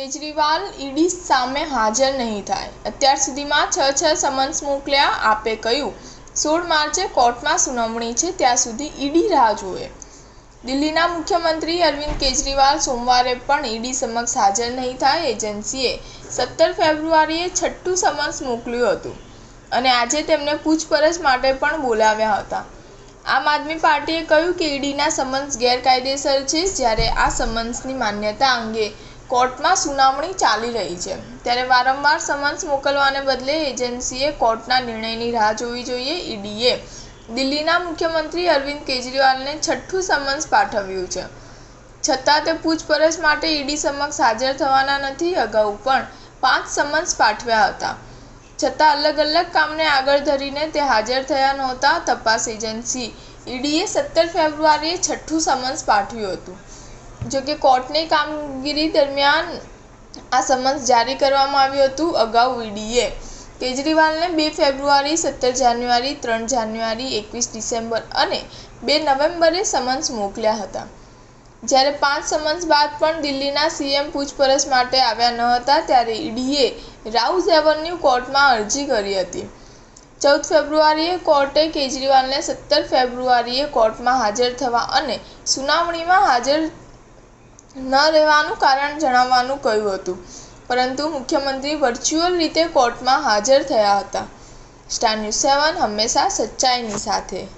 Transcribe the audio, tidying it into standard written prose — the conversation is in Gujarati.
કેજરીવાલ ઈડી સામે હાજર નહીં થાય. અત્યાર સુધીમાં 6 સમન્સ મોકલ્યા. આપે કહ્યું 16 માર્ચે કોર્ટમાં સુનાવણી છે, ત્યાં સુધી ઈડી રાહ જુએ. દિલ્હીના મુખ્યમંત્રી અરવિંદ કેજરીવાલ સોમવારે પણ ઈડી સમક્ષ હાજર નહીં થાય. એજન્સીએ 17 ફેબ્રુઆરીએ છઠ્ઠું સમન્સ મોકલ્યું હતું અને આજે તેમને પૂછપરછ માટે પણ બોલાવ્યા હતા. આમ આદમી પાર્ટીએ કહ્યું કે ઈડીના સમન્સ ગેરકાયદેસર છે. જ્યારે આ સમન્સની માન્યતા અંગે કોર્ટમાં સુનાવણી ચાલી રહી છે, ત્યારે વારંવાર સમન્સ મોકલવાને બદલે એજન્સીએ કોર્ટના નિર્ણયની રાહ જોવી જોઈએ. ઈડીએ દિલ્હીના મુખ્યમંત્રી અરવિંદ કેજરીવાલને છઠ્ઠું સમન્સ પાઠવ્યું છે, છતાં તે પૂછપરછ માટે ઈડી સમક્ષ હાજર થવાના નથી. અગાઉ પણ 5 સમન્સ પાઠવ્યા હતા, છતાં અલગ કામને આગળ ધરીને તે હાજર થયા નહોતા. તપાસ એજન્સી ઈડીએ 17 ફેબ્રુઆરીએ છઠ્ઠું સમન્સ પાઠવ્યું હતું. જોકે કોર્ટની કામગીરી દરમિયાન આ સમન્સ જારી કરવામાં આવ્યું હતું. અગાઉ ઈડીએ કેજરીવાલને 2 ફેબ્રુઆરી, 17 જાન્યુઆરી, 3 જાન્યુઆરી, 21 ડિસેમ્બર અને 2 નવેમ્બરે સમન્સ મોકલ્યા હતા. જ્યારે 5 સમન્સ બાદ પણ દિલ્હીના સીએમ પૂછપરછ માટે આવ્યા ન હતા, ત્યારે ઈડીએ રાઉઝ એવન્યુ કોર્ટમાં અરજી કરી હતી. 14 ફેબ્રુઆરીએ કોર્ટે કેજરીવાલને 17 ફેબ્રુઆરીએ કોર્ટમાં હાજર થવા અને સુનાવણીમાં હાજર ન રહેવાનું કારણ જણાવવાનું કહ્યું હતું, પરંતુ મુખ્યમંત્રી વર્ચ્યુઅલ રીતે કોર્ટમાં હાજર થયા હતા. સ્ટાર ન્યૂઝ 7 હંમેશા સચ્ચાઈની સાથે.